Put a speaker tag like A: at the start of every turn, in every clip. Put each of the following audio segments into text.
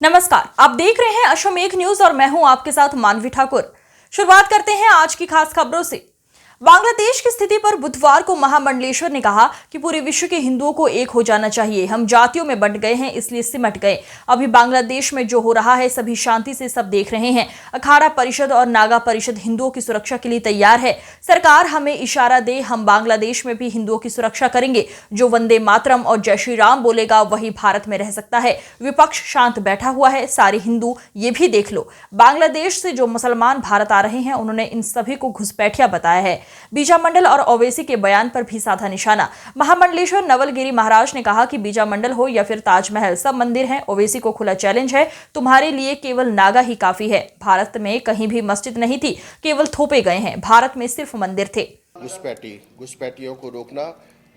A: नमस्कार, आप देख रहे हैं अश्वमेघ न्यूज और मैं हूं आपके साथ मानवी ठाकुर। शुरुआत करते हैं आज की खास खबरों से। बांग्लादेश की स्थिति पर बुधवार को महामंडलेश्वर ने कहा कि पूरे विश्व के हिंदुओं को एक हो जाना चाहिए। हम जातियों में बंट गए हैं, इसलिए सिमट गए। अभी बांग्लादेश में जो हो रहा है सभी शांति से सब देख रहे हैं। अखाड़ा परिषद और नागा परिषद हिंदुओं की सुरक्षा के लिए तैयार है। सरकार हमें इशारा दे, हम बांग्लादेश में भी हिंदुओं की सुरक्षा करेंगे। जो वंदे मातरम और जय श्री राम बोलेगा वही भारत में रह सकता है। विपक्ष शांत बैठा हुआ है, सारे हिंदू ये भी देख लो। बांग्लादेश से जो मुसलमान भारत आ रहे हैं उन्होंने इन सभी को घुसपैठिया बताया है। बीजा मंडल और ओवैसी के बयान पर भी साधा निशाना। महामंडलेश्वर नवलगिरी महाराज ने कहा कि बीजा मंडल हो या फिर ताजमहल, सब मंदिर हैं। ओवैसी को खुला चैलेंज है, तुम्हारे लिए केवल नागा ही काफी है। भारत में कहीं भी मस्जिद नहीं थी, केवल थोपे गए हैं। भारत में सिर्फ मंदिर थे।
B: घुसपैठियों को रोकना,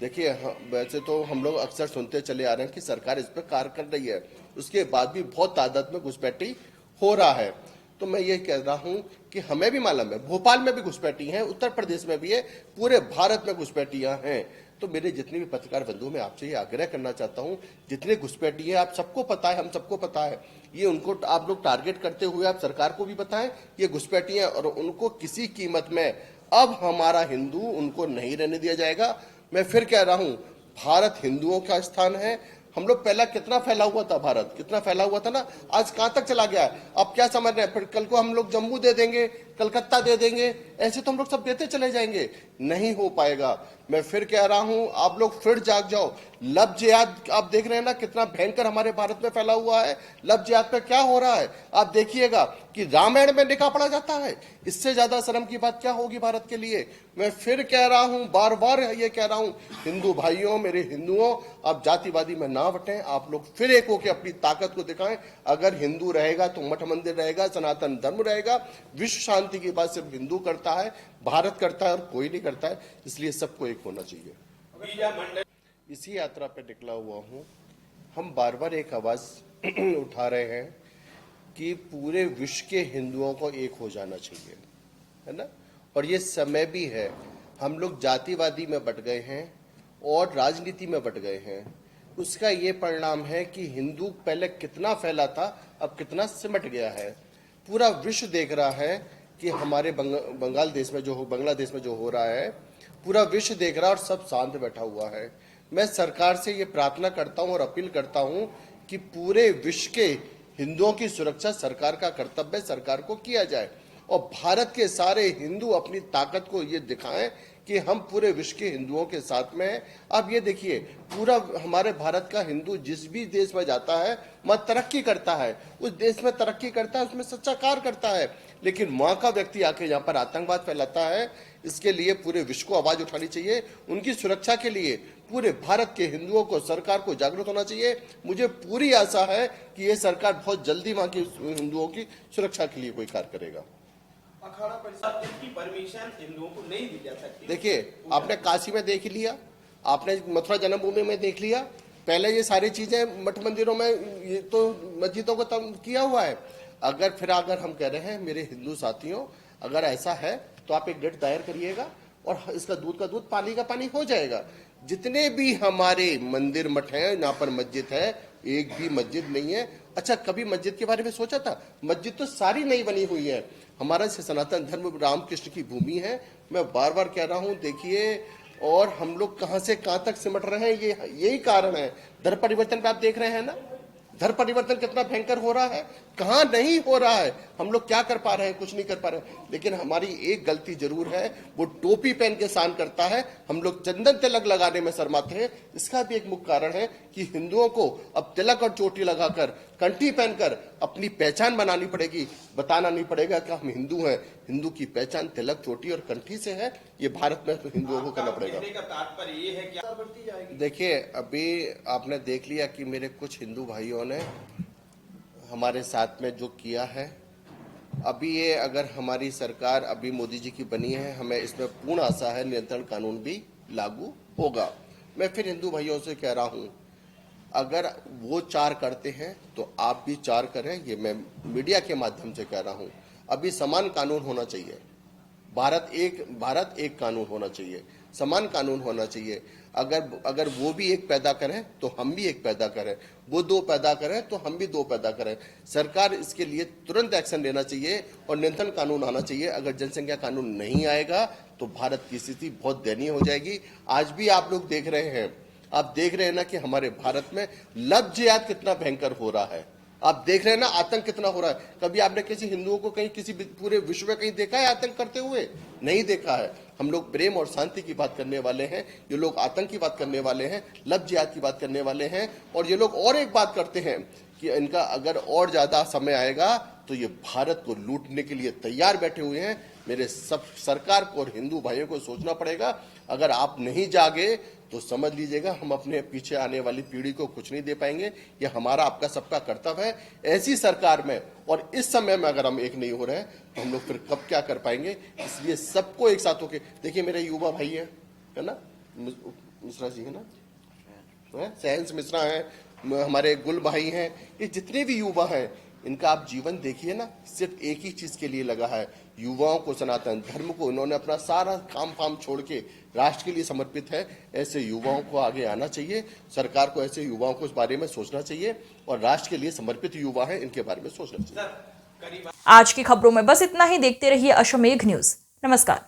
B: देखिए वैसे तो हम लोग अक्सर सुनते चले आ रहे हैं कि सरकार इस पर कार्य कर रही है, उसके बाद भी बहुत तादाद में घुसपैठी हो रहा है। तो मैं ये कह रहा हूं कि हमें भी मालूम है, भोपाल में भी घुसपैठी है, उत्तर प्रदेश में भी है, पूरे भारत में घुसपैठियां हैं। तो मेरे जितने भी पत्रकार बंधु, मैं आपसे ये आग्रह करना चाहता हूं, जितने घुसपैठी है आप सबको पता है, हम सबको पता है, ये उनको आप लोग टारगेट करते हुए आप सरकार को भी बताएं ये घुसपैठी है और उनको किसी कीमत में अब हमारा हिंदू उनको नहीं रहने दिया जाएगा। मैं फिर कह रहा हूं, भारत हिंदुओं का स्थान है। हम लोग पहला कितना फैला हुआ था, भारत कितना फैला हुआ था ना, आज कहां तक चला गया है। अब क्या समझ रहे हैं, फिर कल को हम लोग जम्मू दे देंगे, कलकत्ता दे देंगे, ऐसे तो हम लोग सब देते चले जाएंगे, नहीं हो पाएगा। मैं फिर कह रहा हूं, आप लोग फिर जाग जाओ। लब जिहाद आप देख रहे हैं ना कितना भयंकर हमारे भारत में फैला हुआ है। लब जिहाद पे क्या हो रहा है आप देखिएगा कि रामायण में लिखा पड़ा जाता है। इससे ज्यादा शर्म की बात क्या होगी भारत के लिए। मैं फिर कह रहा हूं, बार बार ये कह रहा हूं, हिंदू भाइयों, मेरे हिंदुओं, आप जातिवादी में ना बटें। आप लोग फिर एक होकर अपनी ताकत को दिखाएं। अगर हिंदू रहेगा तो मठ मंदिर रहेगा, सनातन धर्म रहेगा। विश्व शांति की बात सिर्फ हिंदू करता है, भारत करता है और कोई नहीं करता है, इसलिए सबको एक होना चाहिए। इसी यात्रा पे निकला हुआ हूं। हम बार बार एक आवाज उठा रहे हैं कि पूरे विश्व के हिंदुओं को एक हो जाना चाहिए, है ना। और ये समय भी है। हम लोग जातिवादी में बट गए हैं और राजनीति में बट गए हैं। उसका ये परिणाम है कि हिंदू पहले कितना फैला था, अब कितना सिमट गया है। पूरा विश्व देख रहा है कि हमारे बांग्लादेश में जो हो रहा है, पूरा विश्व देख रहा है और सब शांत बैठा हुआ है। मैं सरकार से ये प्रार्थना करता हूं और अपील करता हूं कि पूरे विश्व के हिंदुओं की सुरक्षा सरकार का कर्तव्य, सरकार को किया जाए और भारत के सारे हिंदू अपनी ताकत को ये दिखाएं कि हम पूरे विश्व के हिंदुओं के साथ में हैं। अब ये देखिए, पूरा हमारे भारत का हिंदू जिस भी देश में जाता है वह तरक्की करता है, उस देश में तरक्की करता है, उसमें सच्चा कार्य करता है। लेकिन वहां का व्यक्ति आके यहाँ पर आतंकवाद फैलाता है। इसके लिए पूरे विश्व को आवाज उठानी चाहिए। उनकी सुरक्षा के लिए पूरे भारत के हिंदुओं को, सरकार को जागरूक होना चाहिए। मुझे पूरी आशा है कि ये सरकार बहुत जल्दी वहां के हिंदुओं की सुरक्षा के लिए कोई कार्य करेगा।
C: अखाड़ा परिषद की परमिशन हिंदुओं को नहीं दी जा सकती।
B: देखिए, आपने काशी में देख लिया, आपने मथुरा जन्मभूमि में देख लिया, पहले ये सारी चीजें मठ मंदिरों में, ये तो मस्जिदों को किया हुआ है। अगर हम कह रहे हैं मेरे हिंदू साथियों, अगर ऐसा है तो आप एक डेट दायर करिएगा और इसका दूध का दूध, पानी का पानी हो जाएगा। जितने भी हमारे मंदिर मठ हैं, यहाँ पर मस्जिद है, एक भी मस्जिद नहीं है। अच्छा, कभी मस्जिद के बारे में सोचा था? मस्जिद तो सारी नई बनी हुई है। हमारा सनातन धर्म रामकृष्ण की भूमि है। मैं बार बार कह रहा हूं, देखिए, और हम लोग कहां से कहां तक सिमट रहे हैं, यही कारण है। धर्म परिवर्तन पे आप देख रहे हैं ना, धर्म परिवर्तन कितना भयंकर हो रहा है, कहां नहीं हो रहा है। हम लोग क्या कर पा रहे हैं? कुछ नहीं कर पा रहे हैं। लेकिन हमारी एक गलती जरूर है, वो टोपी पहन के शान करता है, हम लोग चंदन तिलक लगाने में शर्माते हैं। इसका भी एक मुख्य कारण है कि हिंदुओं को अब तिलक और चोटी लगाकर, कंठी पहनकर अपनी पहचान बनानी पड़ेगी। बताना नहीं पड़ेगा कि हम हिंदू हैं। हिंदू की पहचान तिलक, चोटी और कंठी से है। ये भारत में तो हिंदुओं को करना पड़ेगा।
C: तात्पर्य ये है कि
B: देखिए, अभी आपने देख लिया कि मेरे कुछ हिंदू भाइयों ने हमारे साथ में जो किया है। अभी ये अगर हमारी सरकार अभी मोदी जी की बनी है, हमें इसमें पूर्ण आशा है नियंत्रण कानून भी लागू होगा। मैं फिर हिंदू भाइयों से कह रहा हूं, अगर वो चार करते हैं तो आप भी चार करें। ये मैं मीडिया के माध्यम से कह रहा हूं। अभी समान कानून होना चाहिए। भारत एक कानून होना चाहिए, समान कानून होना चाहिए। अगर वो भी एक पैदा करें तो हम भी एक पैदा करें, वो 2 पैदा करें तो हम भी 2 पैदा करें। सरकार इसके लिए तुरंत एक्शन लेना चाहिए और नियंत्रण कानून आना चाहिए। अगर जनसंख्या कानून नहीं आएगा तो भारत की स्थिति बहुत दयनीय हो जाएगी। आज भी आप लोग देख रहे हैं, आप देख रहे हैं ना कि हमारे भारत में लव जिहाद कितना भयंकर हो रहा है। आप देख रहे हैं ना आतंक कितना हो रहा है। कभी आपने किसी हिंदुओं को कहीं किसी पूरे विश्व में कहीं देखा है आतंक करते हुए? नहीं देखा है। हम लोग प्रेम और शांति की बात करने वाले हैं, ये लोग आतंक की बात करने वाले हैं, लव जिहाद की बात करने वाले हैं। और ये लोग और एक बात करते हैं कि इनका अगर और ज्यादा समय आएगा तो ये भारत को लूटने के लिए तैयार बैठे हुए हैं। मेरे सब सरकार को और हिंदू भाइयों को सोचना पड़ेगा। अगर आप नहीं जागे तो समझ लीजिएगा हम अपने पीछे आने वाली पीढ़ी को कुछ नहीं दे पाएंगे। ये हमारा आपका सबका कर्तव्य है। ऐसी सरकार में और इस समय में अगर हम एक नहीं हो रहे हैं तो हम लोग फिर कब क्या कर पाएंगे। इसलिए सबको एक साथ होके देखिए, मेरे युवा भाई है ना, मिश्रा जी है ना, सहंस मिश्रा है, हमारे गुल भाई हैं, ये जितने भी युवा हैं इनका आप जीवन देखिए ना, सिर्फ एक ही चीज के लिए लगा है, युवाओं को, सनातन धर्म को। इन्होंने अपना सारा काम फाम छोड़ के राष्ट्र के लिए समर्पित है। ऐसे युवाओं को आगे आना चाहिए। सरकार को ऐसे युवाओं को इस बारे में सोचना चाहिए और राष्ट्र के लिए समर्पित युवा हैं, इनके बारे में सोचना चाहिए।
A: आज की खबरों में बस इतना ही। देखते रहिए अश्वमेघ न्यूज। नमस्कार।